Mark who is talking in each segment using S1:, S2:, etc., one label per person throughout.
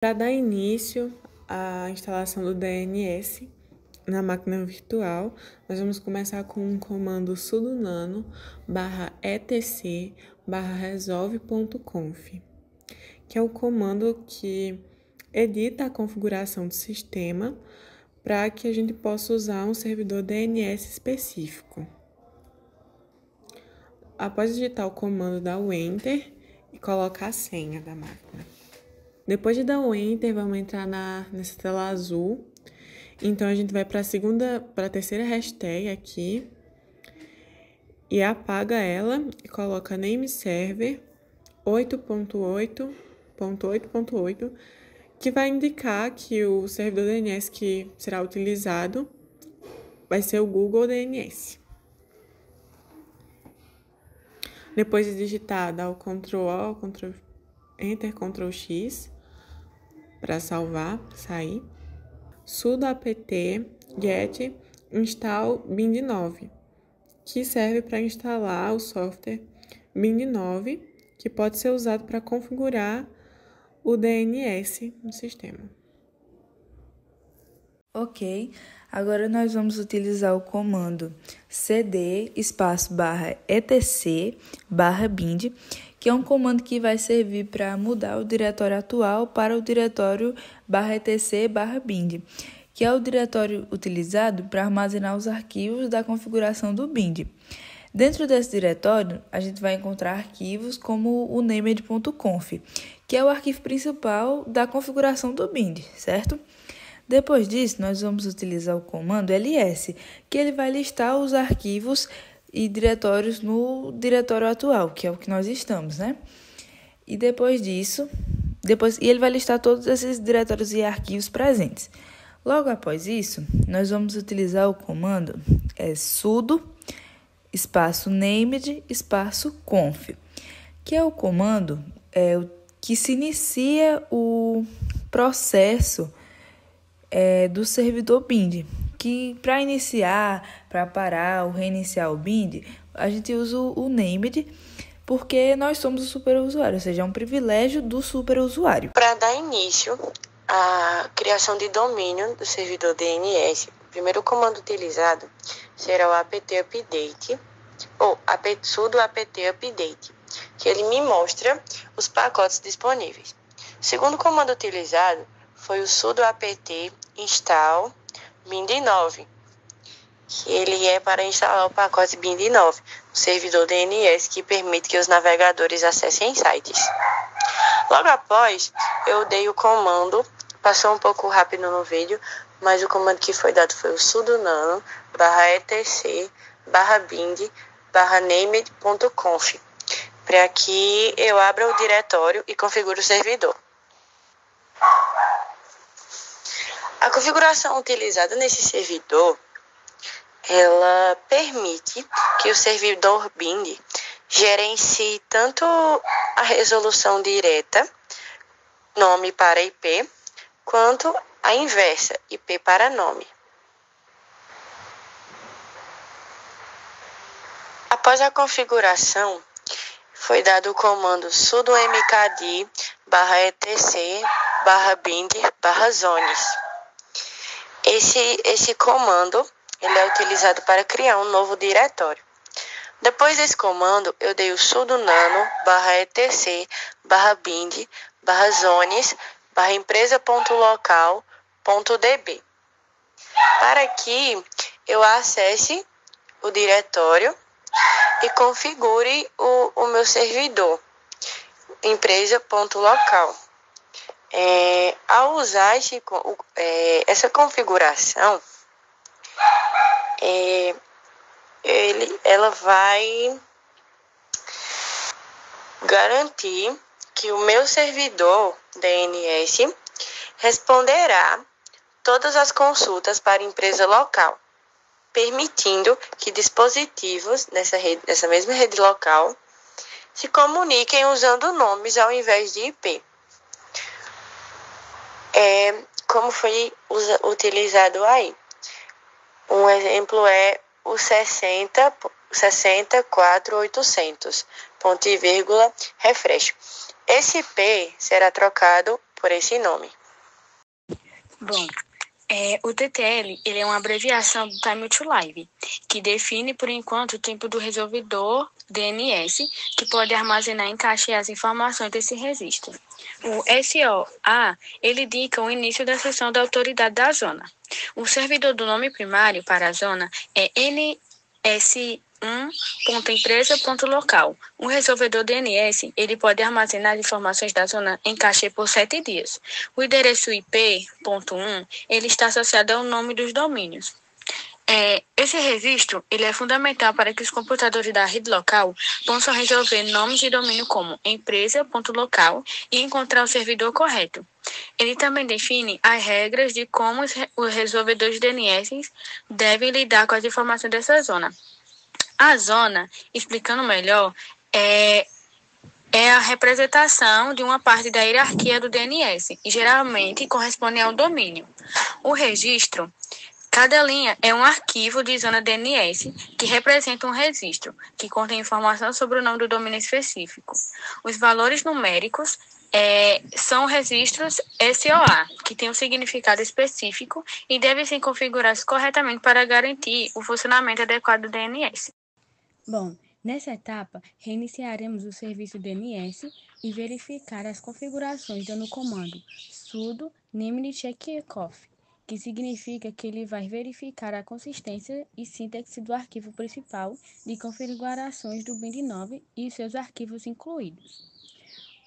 S1: Para dar início à instalação do DNS na máquina virtual, nós vamos começar com o comando sudo nano /etc/resolve.conf, que é o comando que edita a configuração do sistema para que a gente possa usar um servidor DNS específico. Após digitar o comando, dá o Enter e colocar a senha da máquina. Depois de dar o Enter, vamos entrar nessa tela azul. Então, a gente vai para a terceira hashtag aqui e apaga ela e coloca name server 8.8.8.8, que vai indicar que o servidor DNS que será utilizado vai ser o Google DNS. Depois de digitar, dá o Ctrl+O, Enter, Ctrl+X para salvar, sair. Sudo apt get install bind9, que serve para instalar o software bind9, que pode ser usado para configurar o DNS no sistema.
S2: Ok, agora nós vamos utilizar o comando cd /etc/bind, que é um comando que vai servir para mudar o diretório atual para o diretório /etc/bind, que é o diretório utilizado para armazenar os arquivos da configuração do bind. Dentro desse diretório, a gente vai encontrar arquivos como o named.conf, que é o arquivo principal da configuração do bind, certo? Depois disso, nós vamos utilizar o comando ls, que ele vai listar os arquivos e diretórios no diretório atual, que é o que nós estamos, né? E depois disso, ele vai listar todos esses diretórios e arquivos presentes. Logo após isso, nós vamos utilizar o comando sudo named conf, que é o comando que se inicia o processo do servidor bind, que para iniciar, para parar ou reiniciar o bind, a gente usa o named, porque nós somos o superusuário, ou seja, é um privilégio do superusuário.
S3: Para dar início à criação de domínio do servidor DNS, o primeiro comando utilizado será o apt-update, ou sudo apt-update, que ele me mostra os pacotes disponíveis. O segundo comando utilizado foi o sudo apt install bind9, que ele é para instalar o pacote bind9, o servidor DNS que permite que os navegadores acessem sites. Logo após, eu dei o comando, passou um pouco rápido no vídeo, mas o comando que foi dado foi o sudo nano /etc/bind/named.conf, para que eu abra o diretório e configure o servidor. A configuração utilizada nesse servidor, ela permite que o servidor bind gerencie tanto a resolução direta, nome para IP, quanto a inversa, IP para nome. Após a configuração, foi dado o comando sudo mkd /etc/bind/zones. Esse comando ele é utilizado para criar um novo diretório. Depois desse comando, eu dei o sudo nano /etc/bind/zones/empresa.local.db, para que eu acesse o diretório e configure o meu servidor empresa.local. Ao usar essa configuração, ela vai garantir que o meu servidor DNS responderá todas as consultas para a empresa local, permitindo que dispositivos nessa mesma rede local se comuniquem usando nomes ao invés de IP. Como foi utilizado aí. Um exemplo é o 60.4.800, ponto e vírgula, refresh. Esse IP será trocado por esse nome.
S4: Bom, o TTL ele é uma abreviação do Time to Live, que define, por enquanto, o tempo do resolvedor DNS, que pode armazenar em cache as informações desse registro. O SOA, ele indica o início da sessão da autoridade da zona. O servidor do nome primário para a zona é ns1.empresa.local. O resolvedor DNS ele pode armazenar as informações da zona em cache por 7 dias. O endereço IP.1 ele está associado ao nome dos domínios. Esse registro ele é fundamental para que os computadores da rede local possam resolver nomes de domínio como empresa.local e encontrar o servidor correto. Ele também define as regras de como os resolvedores DNS devem lidar com as informações dessa zona. A zona, explicando melhor, é a representação de uma parte da hierarquia do DNS e geralmente corresponde a um domínio. O registro, cada linha é um arquivo de zona DNS que representa um registro, que contém informação sobre o nome do domínio específico. Os valores numéricos são registros SOA, que têm um significado específico e devem ser configurados corretamente para garantir o funcionamento adequado do DNS.
S5: Bom, nessa etapa, reiniciaremos o serviço DNS e verificar as configurações dando o comando sudo nemd checkoff, que significa que ele vai verificar a consistência e sintaxe do arquivo principal de configurações do bind9 e seus arquivos incluídos.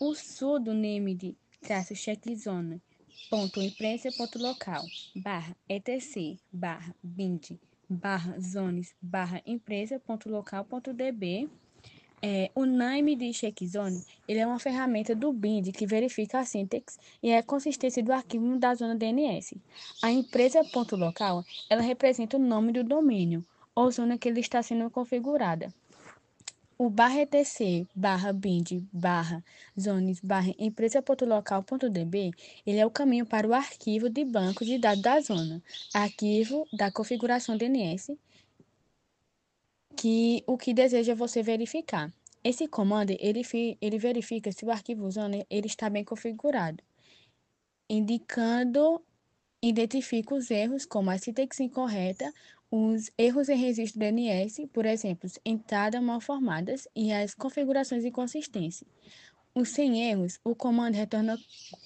S5: O sudo nemd-checkzone.empresa.local /etc/bind/zones/empresa.local.db. O name de checkzone ele é uma ferramenta do bind que verifica a sintaxe e a consistência do arquivo da zona DNS. A empresa.local ela representa o nome do domínio ou zona que ele está sendo configurada. O /etc/bind/zones/empresa.local.db ele é o caminho para o arquivo de banco de dados da zona, arquivo da configuração DNS, o que deseja você verificar. Esse comando ele verifica se o arquivo zona ele está bem configurado, identifica os erros como a sintaxe incorreta, os erros em registro DNS, por exemplo, entradas mal formadas e as configurações inconsistentes. Os sem erros, o comando retorna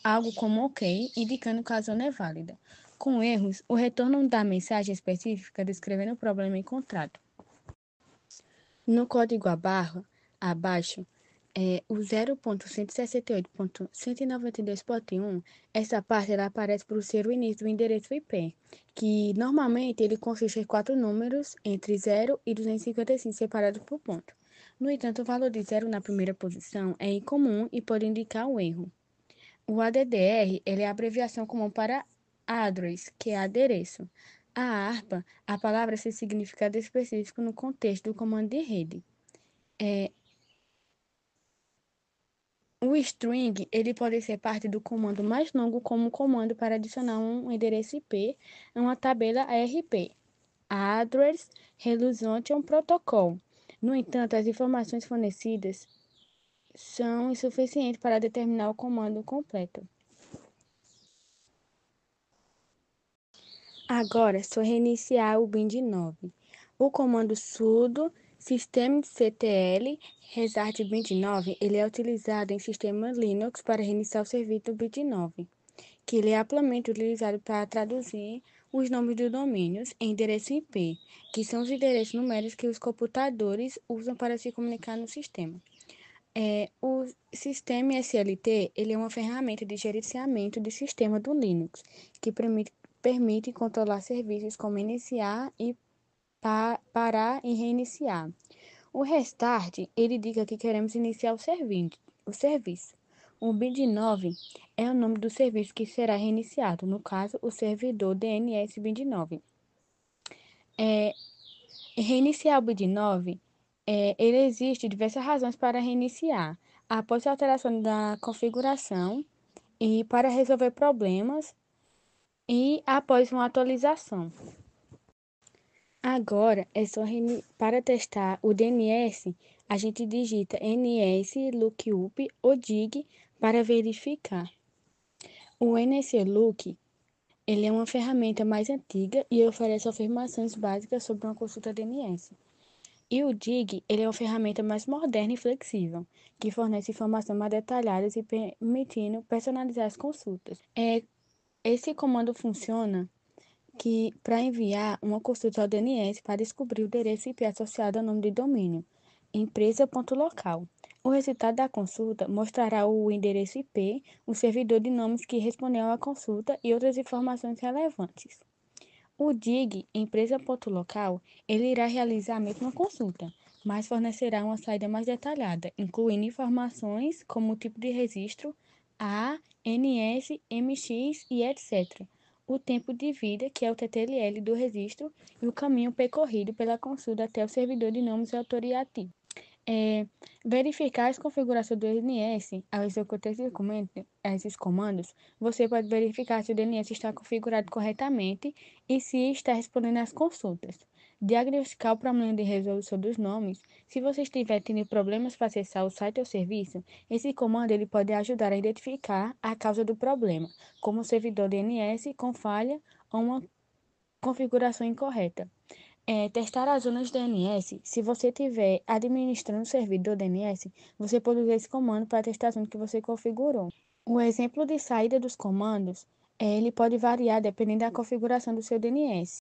S5: algo como OK, indicando que a zona é válida. Com erros, o retorno da mensagem específica descrevendo o problema encontrado. No código abaixo, o 0.168.192.1, essa parte ela aparece por ser o início do endereço IP, que normalmente ele consiste em 4 números entre 0 e 255 separados por ponto. No entanto, o valor de 0 na primeira posição é incomum e pode indicar o erro. O ADDR ele é a abreviação comum para address, que é adereço. A ARPA, a palavra sem significado específico no contexto do comando de rede. O string ele pode ser parte do comando mais longo como comando para adicionar um endereço IP a uma tabela ARP. Address Resolution Protocol. No entanto, as informações fornecidas são insuficientes para determinar o comando completo. Agora, é só reiniciar o bind9. O comando sudo systemctl restart bind9 ele é utilizado em sistemas Linux para reiniciar o serviço do bind9, que ele é amplamente utilizado para traduzir os nomes de domínios em endereço IP, que são os endereços numéricos que os computadores usam para se comunicar no sistema. O sistema SLT ele é uma ferramenta de gerenciamento de sistema do Linux, que permite controlar serviços como iniciar e parar e reiniciar. O restart, ele indica que queremos iniciar o serviço. O bind9 é o nome do serviço que será reiniciado, no caso, o servidor DNS bind9. Reiniciar o bind9, ele existe diversas razões para reiniciar. Após a alteração da configuração e para resolver problemas e após uma atualização. Agora, é só para testar o DNS, a gente digita ns lookup ou dig para verificar. O NSLOOK, ele é uma ferramenta mais antiga e oferece afirmações básicas sobre uma consulta DNS. E o DIG, ele é uma ferramenta mais moderna e flexível, que fornece informações mais detalhadas e permitindo personalizar as consultas. Esse comando funciona para enviar uma consulta ao DNS para descobrir o endereço IP associado ao nome de domínio, empresa.local. O resultado da consulta mostrará o endereço IP, o servidor de nomes que respondeu à consulta e outras informações relevantes. O DIG, empresa.local, ele irá realizar a mesma consulta, mas fornecerá uma saída mais detalhada, incluindo informações como o tipo de registro, A, NS, MX e etc. O tempo de vida, que é o TTLL do registro, e o caminho percorrido pela consulta até o servidor de nomes autorizativos. Verificar as configurações do DNS. Ao executar esses comandos, você pode verificar se o DNS está configurado corretamente e se está respondendo às consultas. Diagnosticar o problema de resolução dos nomes. Se você estiver tendo problemas para acessar o site ou serviço, esse comando ele pode ajudar a identificar a causa do problema, como o servidor DNS com falha ou uma configuração incorreta. Testar as zonas DNS. Se você estiver administrando o servidor DNS, você pode usar esse comando para testar a zona que você configurou. O exemplo de saída dos comandos, ele pode variar dependendo da configuração do seu DNS.